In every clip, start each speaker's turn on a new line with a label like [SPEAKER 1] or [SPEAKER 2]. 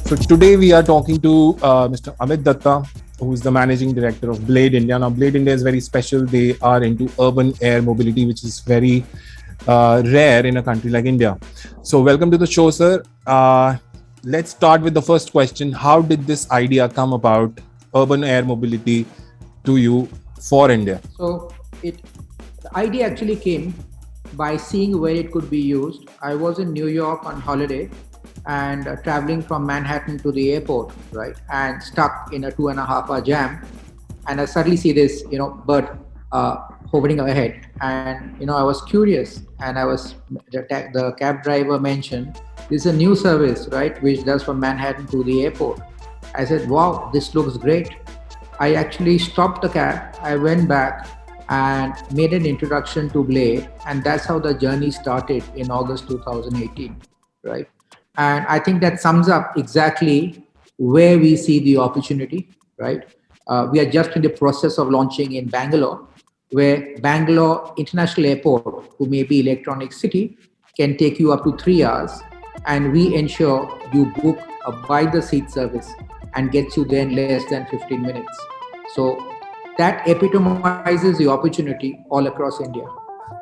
[SPEAKER 1] So today we are talking to Mr. Amit Dutta, who is the managing director of Blade India. Now, Blade India is very special. They are into urban air mobility, which is very rare in a country like India. So, welcome to the show, sir. Let's start with the first question. How did this idea come about, urban air mobility, to you for India?
[SPEAKER 2] So the idea actually came by seeing where it could be used. I was in New York on holiday and traveling from Manhattan to the airport, right, and stuck in a 2.5 hour jam. And I suddenly see this, bird hovering ahead, and I was curious, and the cab driver mentioned this is a new service, right, which does from Manhattan to the airport. I said, wow, this looks great. I actually stopped the cab. I went back and made an introduction to Blade, and that's how the journey started in August 2018, right? And I think that sums up exactly where we see the opportunity, right? We are just in the process of launching in Bangalore, where Bangalore International Airport, who may be Electronic City, can take you up to 3 hours, and we ensure you book a by-the-seat service and gets you there in less than 15 minutes. So that epitomizes the opportunity all across India.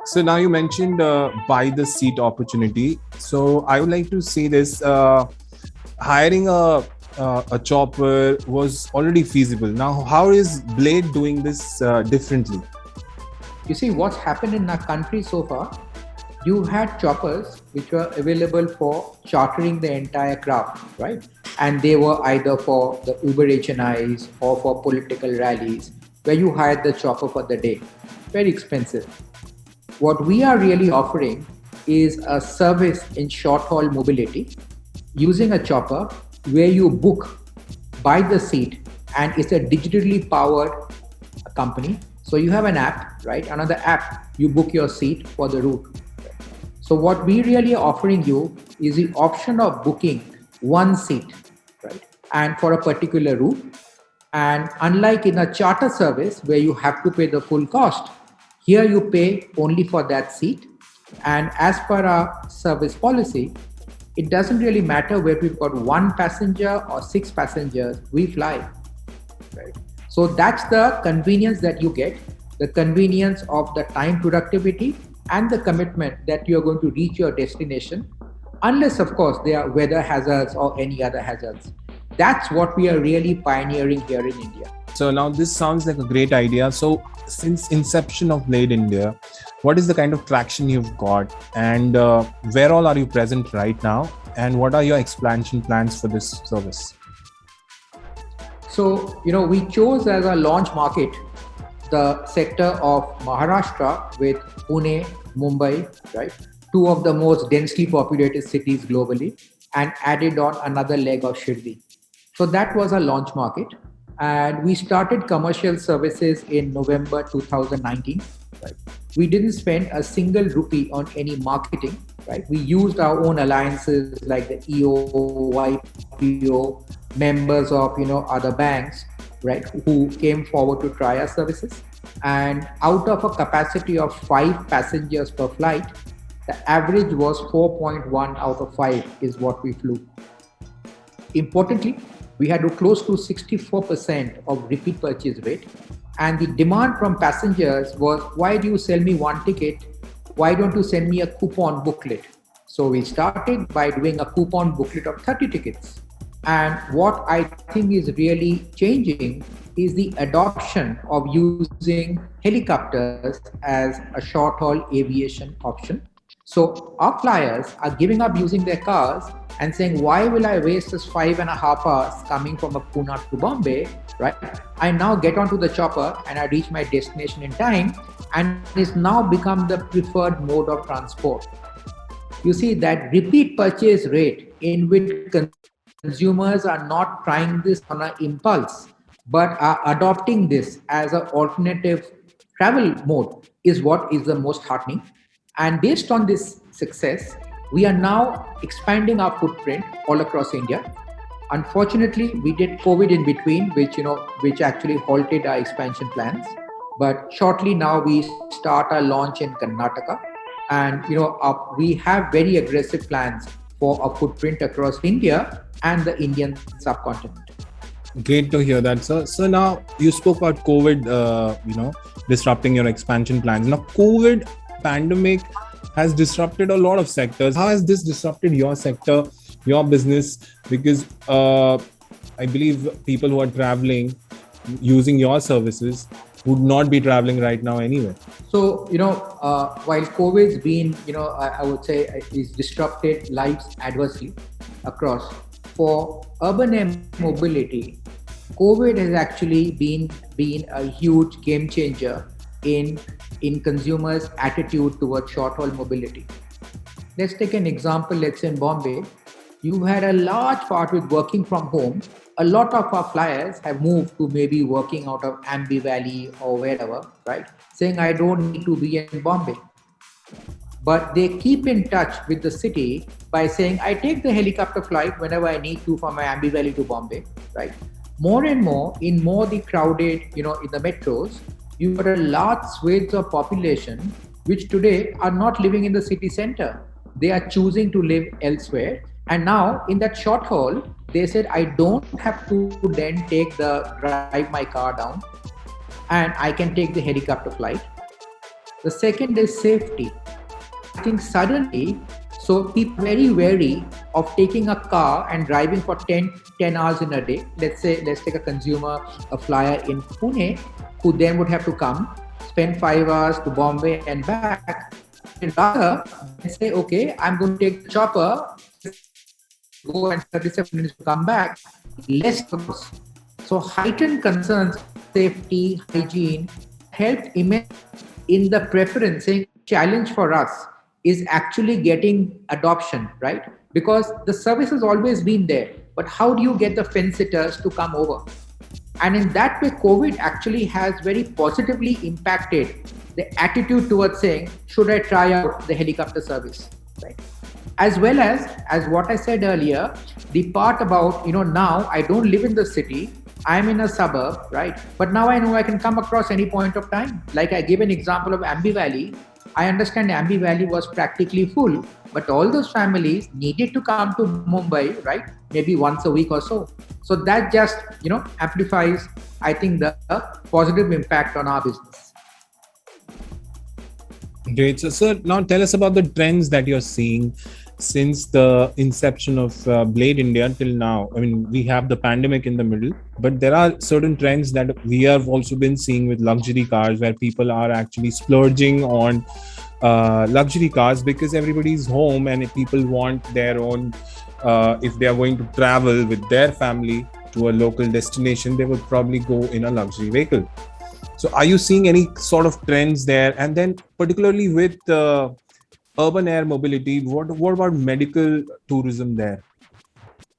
[SPEAKER 1] So now you mentioned by the seat opportunity. So I would like to say this: hiring a chopper was already feasible. Now, how is Blade doing this differently?
[SPEAKER 2] You see, what's happened in our country so far, you had choppers which were available for chartering the entire craft, right? And they were either for the Uber HNIs or for political rallies, where you hired the chopper for the day. Very expensive. What we are really offering is a service in short-haul mobility using a chopper where you book by the seat, and it's a digitally powered company. So you have an app, right? Another app, you book your seat for the route. So what we really are offering you is the option of booking one seat, right? And for a particular route. And unlike in a charter service where you have to pay the full cost, here you pay only for that seat. And as per our service policy, it doesn't really matter whether we've got one passenger or 6 passengers, we fly, right? So that's the convenience that you get, the convenience of the time productivity and the commitment that you're going to reach your destination, unless, of course, there are weather hazards or any other hazards. That's what we are really pioneering here in India.
[SPEAKER 1] So now this sounds like a great idea. So since inception of Blade India, what is the kind of traction you've got, and where all are you present right now, and what are your expansion plans for this service?
[SPEAKER 2] So, we chose as a launch market the sector of Maharashtra with Pune, Mumbai, right? 2 of the most densely populated cities globally, and added on another leg of Shirdi. So that was a launch market. And we started commercial services in November 2019, right? We didn't spend a single rupee on any marketing, right? We used our own alliances like the EO, YPO, members of, other banks, right, who came forward to try our services. And out of a capacity of 5 passengers per flight, the average was 4.1 out of 5 is what we flew. Importantly, we had close to 64% of repeat purchase rate. And the demand from passengers was, why do you sell me one ticket? Why don't you send me a coupon booklet? So we started by doing a coupon booklet of 30 tickets. And what I think is really changing is the adoption of using helicopters as a short-haul aviation option. So our flyers are giving up using their cars and saying, why will I waste this 5.5 hours coming from a Pune to Bombay, right? I now get onto the chopper and I reach my destination in time, and it's now become the preferred mode of transport. You see that repeat purchase rate in which consumers are not trying this on an impulse, but are adopting this as an alternative travel mode is what is the most heartening. And based on this success, we are now expanding our footprint all across India. Unfortunately, we did COVID in between, which actually halted our expansion plans. But shortly now we start our launch in Karnataka, and we have very aggressive plans for a footprint across India and the Indian subcontinent.
[SPEAKER 1] Great to hear that, sir. So now you spoke about COVID, disrupting your expansion plans. Now, COVID pandemic has disrupted a lot of sectors. How has this disrupted your sector, your business? Because I believe people who are traveling using your services would not be traveling right now anyway.
[SPEAKER 2] So, while COVID's been, I would say is disrupted lives adversely across, for urban air mobility, COVID has actually been a huge game changer in consumers' attitude towards short-haul mobility. Let's take an example. Let's say in Bombay, you had a large part with working from home. A lot of our flyers have moved to maybe working out of Ambi Valley or wherever, right? Saying, I don't need to be in Bombay. But they keep in touch with the city by saying, I take the helicopter flight whenever I need to from my Ambi Valley to Bombay, right? More and more, in more the crowded, in the metros, you've got a large swathes of population which today are not living in the city center. They are choosing to live elsewhere. And now in that short haul, they said, I don't have to then drive my car down, and I can take the helicopter flight. The second is safety. I think suddenly, so people are very wary of taking a car and driving for 10 hours in a day. Let's take a consumer, a flyer in Pune, who then would have to come, spend 5 hours to Bombay and back. And rather, say, okay, I'm going to take the chopper, go and 37 minutes to come back, less cost. So heightened concerns, safety, hygiene, helped immensely in the preferencing. Challenge for us is actually getting adoption, right? Because the service has always been there, but how do you get the fence sitters to come over? And in that way, COVID actually has very positively impacted the attitude towards saying, should I try out the helicopter service, right? As well as what I said earlier, the part about, now I don't live in the city, I'm in a suburb, right? But now I know I can come across any point of time. Like I gave an example of Ambi Valley. I understand Ambi Valley was practically full, but all those families needed to come to Mumbai, right? Maybe once a week or so. So that just, amplifies, I think, the positive impact on our business.
[SPEAKER 1] Great. So, sir, now tell us about the trends that you're seeing since the inception of Blade India till now. I mean, we have the pandemic in the middle, but there are certain trends that we have also been seeing with luxury cars, where people are actually splurging on luxury cars because everybody's home, and if people want their own, if they are going to travel with their family to a local destination, they would probably go in a luxury vehicle. So are you seeing any sort of trends there? And then particularly with urban air mobility, what about medical tourism there?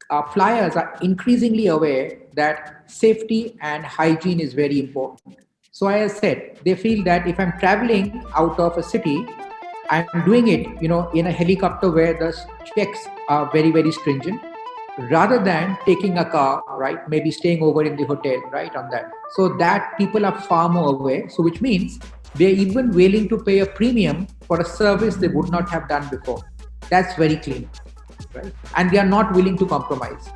[SPEAKER 2] Our flyers are increasingly aware that safety and hygiene is very important. So as I said, they feel that if I'm traveling out of a city, I'm doing it, in a helicopter where the checks are very, very stringent, rather than taking a car, right? Maybe staying over in the hotel, right? On that. So that people are far more aware. So which means they're even willing to pay a premium for a service they would not have done before. That's very clean, right? And they are not willing to compromise.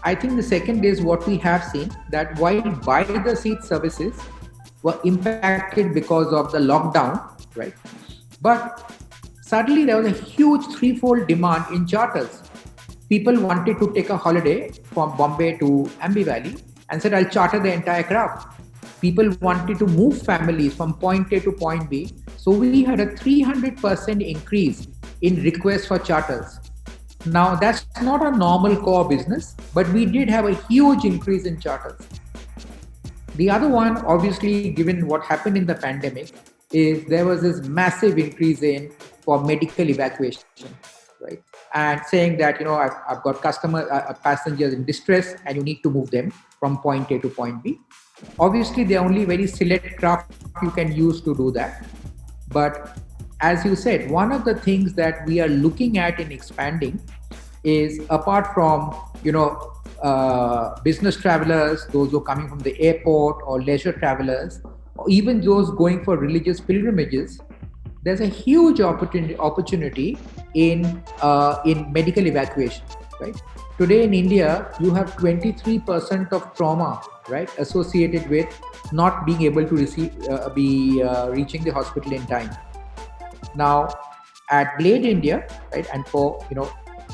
[SPEAKER 2] I think the second is what we have seen, that while by the seat services were impacted because of the lockdown, right? But suddenly there was a huge threefold demand in charters. People wanted to take a holiday from Bombay to Ambi Valley and said, I'll charter the entire craft. People wanted to move families from point A to point B. So we had a 300% increase in requests for charters. Now that's not a normal core business, but we did have a huge increase in charters. The other one, obviously, given what happened in the pandemic, is there was this massive increase in for medical evacuation, right? And saying that, I've got passengers in distress and you need to move them from point A to point B. Obviously, there are only very select craft you can use to do that. But as you said, one of the things that we are looking at in expanding is, apart from, business travelers, those who are coming from the airport, or leisure travelers, or even those going for religious pilgrimages, there's a huge opportunity in medical evacuation, right? Today in India, you have 23% of trauma, right, associated with not being able to reaching the hospital in time. Now, at Blade India, right, and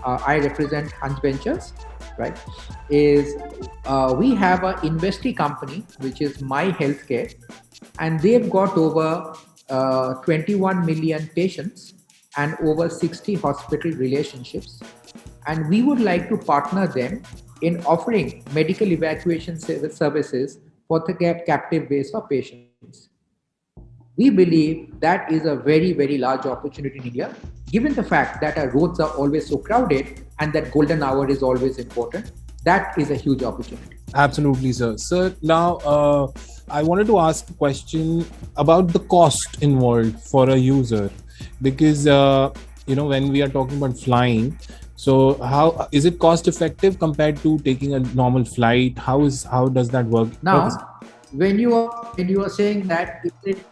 [SPEAKER 2] I represent Hans Ventures, right, is we have an investee company which is My Healthcare, and they've got over 21 million patients and over 60 hospital relationships. And we would like to partner them in offering medical evacuation services for the captive base of patients. We believe that is a very, very large opportunity in India, given the fact that our roads are always so crowded and that golden hour is always important. That is a huge opportunity.
[SPEAKER 1] Absolutely, sir. Sir, now I wanted to ask a question about the cost involved for a user, because when we are talking about flying, so how is it cost effective compared to taking a normal flight? How does that work?
[SPEAKER 2] Now, when you are saying that is it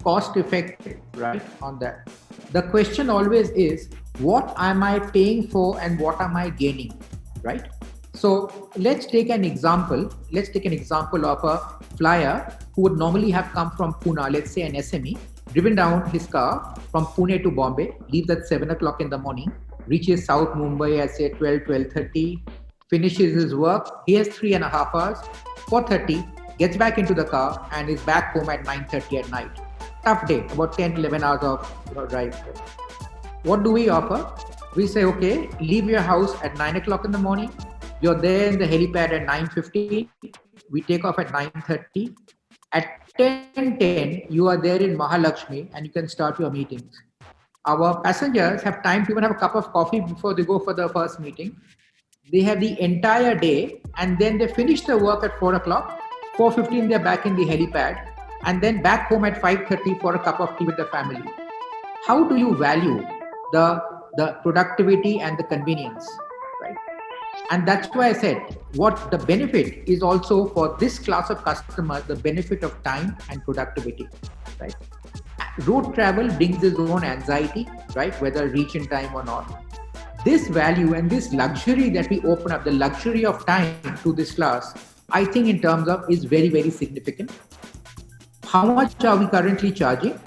[SPEAKER 2] cost effective, right, on that, the question always is, what am I paying for and what am I gaining, right? So let's take an example of a flyer who would normally have come from Pune, let's say an SME, driven down his car from Pune to Bombay, leaves at 7 o'clock in the morning, reaches South Mumbai at say 12:30, finishes his work. He has 3.5 hours. 4:30, gets back into the car and is back home at 9:30 at night. Tough day, about 10-11 hours of drive. What do we offer? We say, okay, leave your house at 9 o'clock in the morning. You're there in the helipad at 9:50. We take off at 9:30. At 10:10, you are there in Mahalakshmi and you can start your meetings. Our passengers have time to even have a cup of coffee before they go for the first meeting. They have the entire day, and then they finish their work at 4 o'clock. 4:15, they're back in the helipad, and then back home at 5:30 for a cup of tea with the family. How do you value the productivity and the convenience, right? And that's why I said, what the benefit is also for this class of customers, the benefit of time and productivity, right? Road travel brings its own anxiety, right? Whether reach in time or not. This value and this luxury that we open up, the luxury of time to this class, I think in terms of is very, very significant. How much are we currently charging?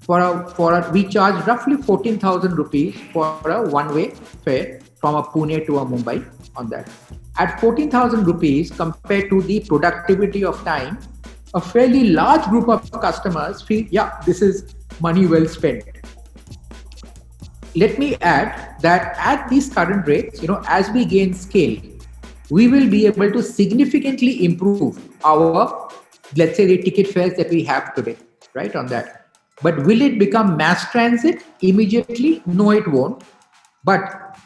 [SPEAKER 2] We charge roughly 14,000 rupees for a one-way fare from a Pune to a Mumbai on that. At 14,000 rupees compared to the productivity of time, a fairly large group of customers feel, yeah, this is money well spent. Let me add that at these current rates, as we gain scale, we will be able to significantly improve our, let's say, the ticket fares that we have today, right, on that. But will it become mass transit immediately? No, it won't. But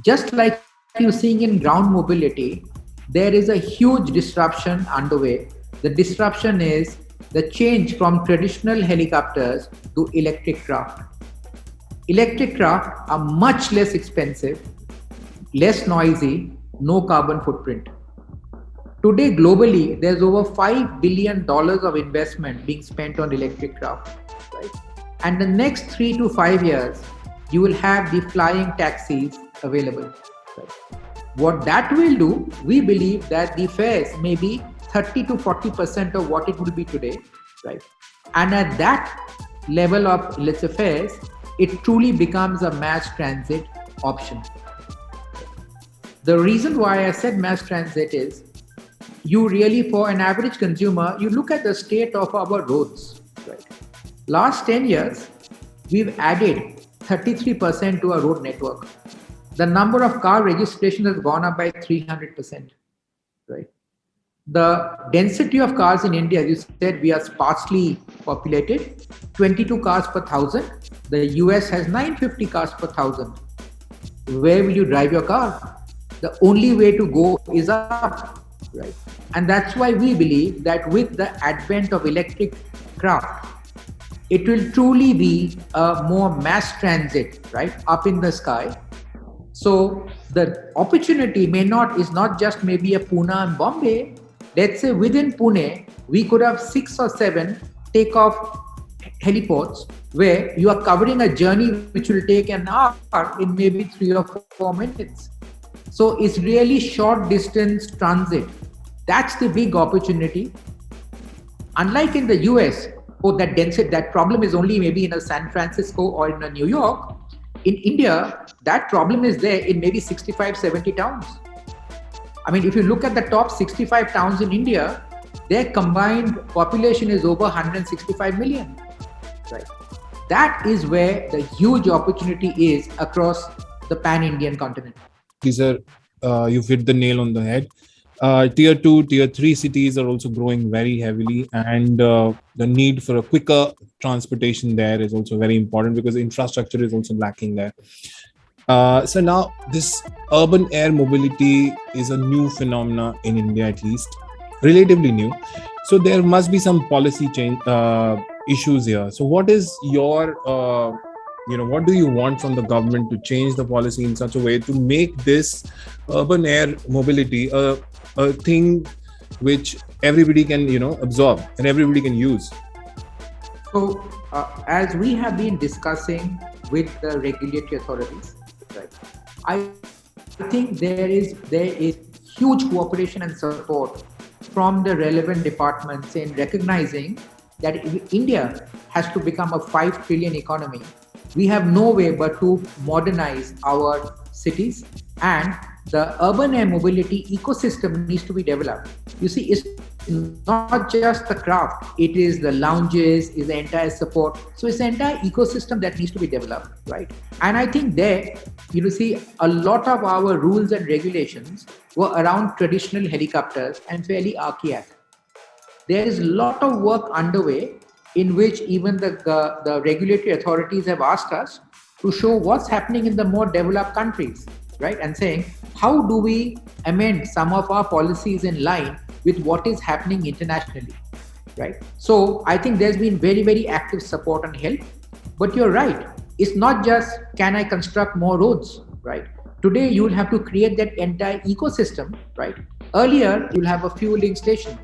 [SPEAKER 2] just like you're seeing in ground mobility, there is a huge disruption underway. The disruption is the change from traditional helicopters to electric craft. Electric craft are much less expensive, less noisy, no carbon footprint. Today, globally, there's over $5 billion of investment being spent on electric craft. Right? And the next 3 to 5 years, you will have the flying taxis available. Right? What that will do, we believe that the fares may be 30 to 40% of what it will be today. Right? And at that level of, let's say, fares, it truly becomes a mass transit option. The reason why I said mass transit is, you really, for an average consumer, you look at the state of our roads. Right? Last 10 years, we've added 33% to our road network. The number of car registrations has gone up by 300%. Right? The density of cars in India, you said we are sparsely populated, 22 cars per 1,000. The US has 950 cars per 1,000. Where will you drive your car? The only way to go is up. Right? And that's why we believe that with the advent of electric craft, it will truly be a more mass transit, right, up in the sky. So the opportunity is not just maybe a Pune and Bombay. Let's say within Pune, we could have 6 or 7 takeoff heliports where you are covering a journey which will take an hour in maybe 3 or 4 minutes. So it's really short distance transit. That's the big opportunity. Unlike in the US, that density, that problem is only maybe in a San Francisco or in a New York. In India, that problem is there in maybe 65, 70 towns. I mean, if you look at the top 65 towns in India, their combined population is over 165 million. Right? That is where the huge opportunity is across the pan-Indian continent.
[SPEAKER 1] These are, you've hit the nail on the head. Tier 2, tier 3 cities are also growing very heavily, and the need for a quicker transportation there is also very important because the infrastructure is also lacking there. So now this urban air mobility is a new phenomena in India, at least relatively new. So there must be some policy change issues here. So what is your what do you want from the government to change the policy in such a way to make this urban air mobility a thing which everybody can absorb and everybody can use?
[SPEAKER 2] So as we have been discussing with the regulatory authorities, right, I think there is huge cooperation and support from the relevant departments in recognizing that if India has to become a 5 trillion economy, we have no way but to modernize our cities, and the urban air mobility ecosystem needs to be developed. You see, it's not just the craft, it is the lounges, is the entire support. So it's the entire ecosystem that needs to be developed, right? And I think there, you see, a lot of our rules and regulations were around traditional helicopters and fairly archaic. There is a lot of work underway in which even the regulatory authorities have asked us to show what's happening in the more developed countries, right? And saying, how do we amend some of our policies in line with what is happening internationally, right? So I think there's been very, very active support and help. But you're right. It's not just, can I construct more roads, right? Today, you'll have to create that entire ecosystem, right? Earlier, you'll have a fueling station.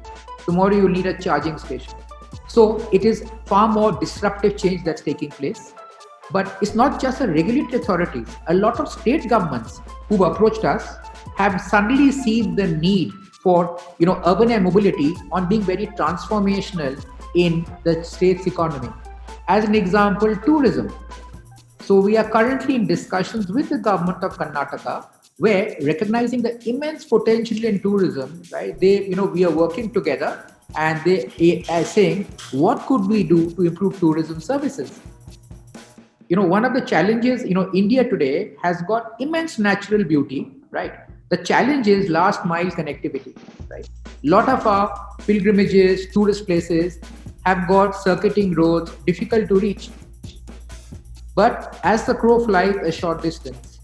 [SPEAKER 2] Tomorrow, you'll need a charging station. So it is far more disruptive change that's taking place. But it's not just the regulatory authorities. A lot of state governments who've approached us have suddenly seen the need for urban air mobility on being very transformational in the state's economy. As an example, tourism. So we are currently in discussions with the government of Karnataka, where recognizing the immense potential in tourism, right? We are working together, and they are saying, what could we do to improve tourism services? One of the challenges, India today has got immense natural beauty, right? The challenge is last mile connectivity, right? A lot of our pilgrimages, tourist places have got circuiting roads, difficult to reach. But as the crow flies, a short distance,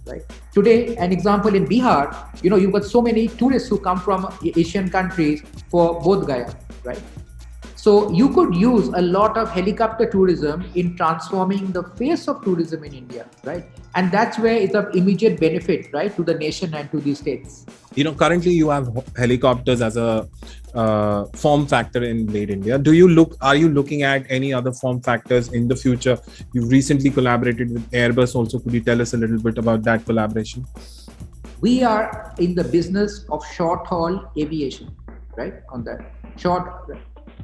[SPEAKER 2] right? Today, an example in Bihar, you've got so many tourists who come from Asian countries for Bodh Gaya, right? So you could use a lot of helicopter tourism in transforming the face of tourism in India, right? And that's where it's of immediate benefit, right, to the nation and to the states.
[SPEAKER 1] Currently you have helicopters as a form factor in Blade India. Are you looking at any other form factors in the future? You've recently collaborated with Airbus also. Could you tell us a little bit about that collaboration?
[SPEAKER 2] We are in the business of short haul aviation, right? On that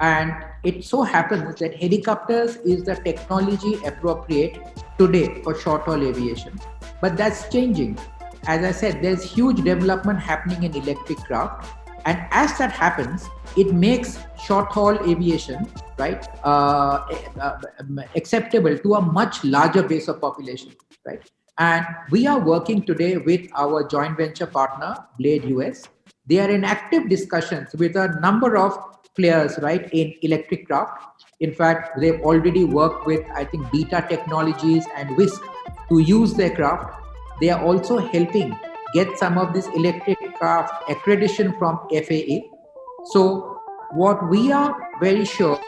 [SPEAKER 2] and it so happens that helicopters is the technology appropriate today for short haul aviation. But that's changing. As I said, there's huge development happening in electric craft. And as that happens, it makes short haul aviation, right, acceptable to a much larger base of population, right? And we are working today with our joint venture partner, Blade US. They are in active discussions with a number of players, right, in electric craft. In fact, they've already worked with, I think, Beta Technologies and Whisk to use their craft. They are also helping get some of this electric craft accreditation from FAA. So what we are very sure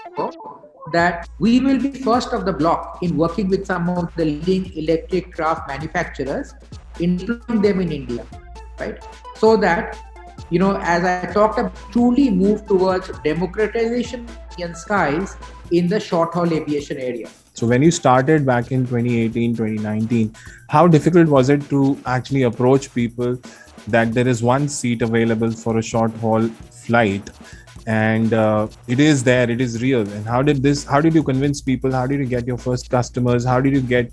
[SPEAKER 2] that we will be first of the block in working with some of the leading electric craft manufacturers in deploying them in India, right? So that, as I talked about, truly move towards democratization in skies in the short haul aviation area.
[SPEAKER 1] So when you started back in 2018, 2019, how difficult was it to actually approach people that there is one seat available for a short haul flight, and it is there, it is real? And how did you convince people? How did you get your first customers? How did you get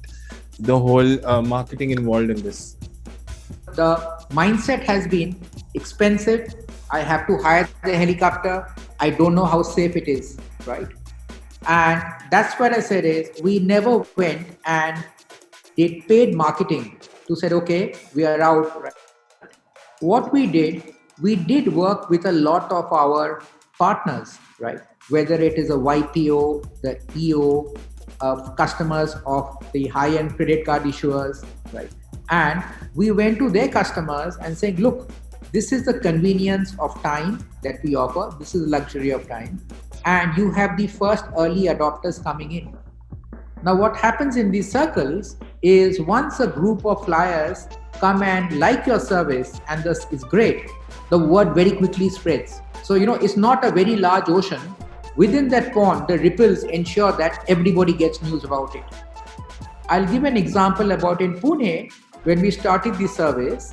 [SPEAKER 1] the whole marketing involved in this?
[SPEAKER 2] The mindset has been expensive. I have to hire the helicopter. I don't know how safe it is, right? And that's what I said is we never went and did paid marketing to say, okay, we are out. Right? What we did work with a lot of our partners, right? Whether it is a YPO, the EO, customers of the high-end credit card issuers, right? And we went to their customers and saying, look, this is the convenience of time that we offer. This is the luxury of time. And you have the first early adopters coming in. Now, what happens in these circles is once a group of flyers come and like your service and this is great, the word very quickly spreads. So, it's not a very large ocean. Within that pond, the ripples ensure that everybody gets news about it. I'll give an example about in Pune, when we started the service.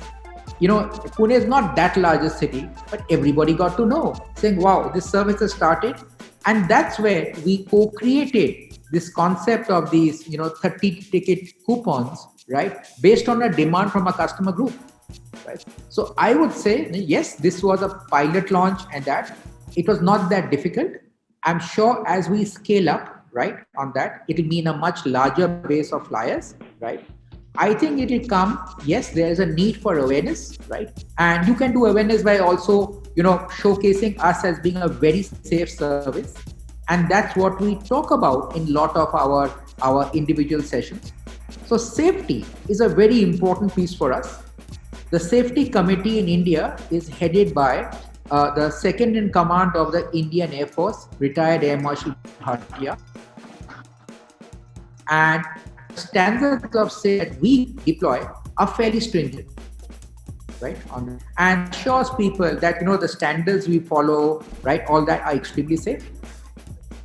[SPEAKER 2] Pune is not that large a city, but everybody got to know, saying, wow, this service has started. And that's where we co-created this concept of these, 30 ticket coupons, right? Based on a demand from a customer group, right? So I would say, yes, this was a pilot launch and that it was not that difficult. I'm sure as we scale up, right, on that, it will mean a much larger base of flyers, right? I think it will come, yes, there is a need for awareness, right? And you can do awareness by also, showcasing us as being a very safe service. And that's what we talk about in a lot of our individual sessions. So safety is a very important piece for us. The safety committee in India is headed by the second in command of the Indian Air Force, retired Air Marshal Bhatia. And standards of safety that we deploy are fairly stringent, right? And assures people that, the standards we follow, right, all that are extremely safe.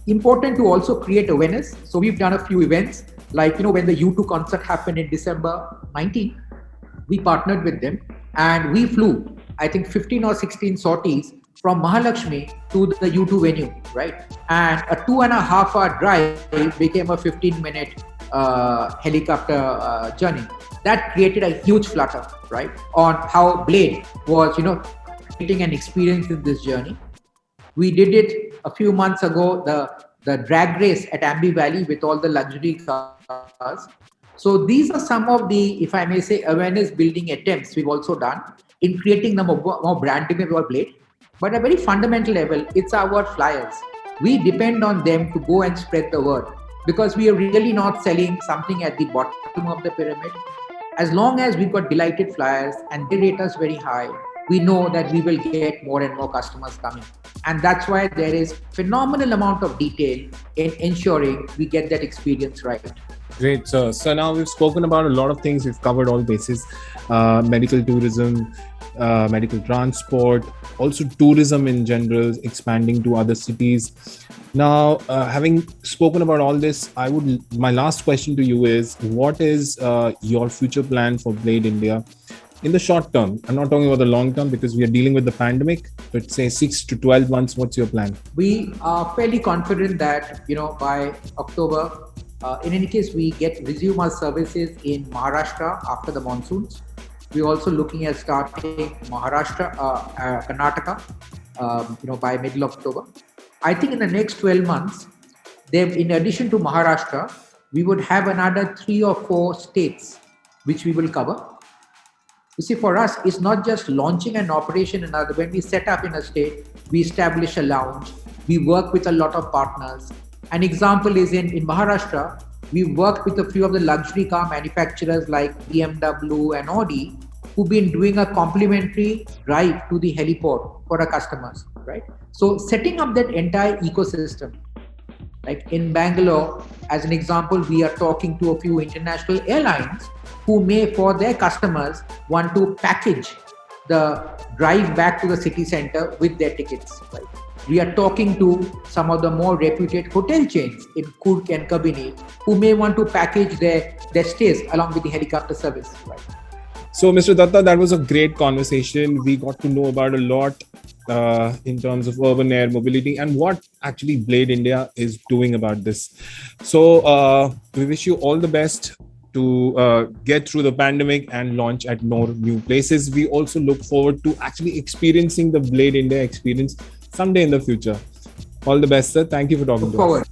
[SPEAKER 2] Important to also create awareness. So we've done a few events, like, when the U2 concert happened in December 19, we partnered with them and we flew, I think, 15 or 16 sorties from Mahalakshmi to the U2 venue, right? And a 2.5 hour drive became a 15-minute helicopter journey. That created a huge flutter, right, on how Blade was, creating an experience in this journey. We did it a few months ago, the drag race at Ambi Valley with all the luxury cars. So these are some of the, if I may say, awareness building attempts we've also done in creating the more brand image of our Blade. But at a very fundamental level, it's our flyers. We depend on them to go and spread the word, because we are really not selling something at the bottom of the pyramid. As long as we've got delighted flyers and they rate us very high, we know that we will get more and more customers coming. And that's why there is phenomenal amount of detail in ensuring we get that experience right.
[SPEAKER 1] Great. So now we've spoken about a lot of things. We've covered all bases, medical tourism, medical transport, also tourism in general, expanding to other cities. Now, having spoken about all this, my last question to you is, what is your future plan for Blade India in the short term? I'm not talking about the long term because we are dealing with the pandemic, but say 6 to 12 months, what's your plan?
[SPEAKER 2] We are fairly confident that, by October, in any case, we resume our services in Maharashtra after the monsoons. We're also looking at starting Maharashtra, Karnataka, by middle of October. I think in the next 12 months, in addition to Maharashtra, we would have another 3 or 4 states which we will cover. You see, for us, it's not just launching an operation in another. When we set up in a state, we establish a lounge. We work with a lot of partners. An example is in Maharashtra, we worked with a few of the luxury car manufacturers like BMW and Audi, who've been doing a complimentary drive to the heliport for our customers, right? So setting up that entire ecosystem, like in Bangalore, as an example, we are talking to a few international airlines who may, for their customers, want to package the drive back to the city center with their tickets, right? We are talking to some of the more reputed hotel chains in Kurk and Kabini who may want to package their stays along with the helicopter service. Right?
[SPEAKER 1] So, Mr. Datta, that was a great conversation. We got to know about a lot in terms of urban air mobility and what actually Blade India is doing about this. So, we wish you all the best to get through the pandemic and launch at more new places. We also look forward to actually experiencing the Blade India experience someday in the future. All the best, sir. Thank you for talking to us.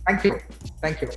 [SPEAKER 2] Thank you. Thank you.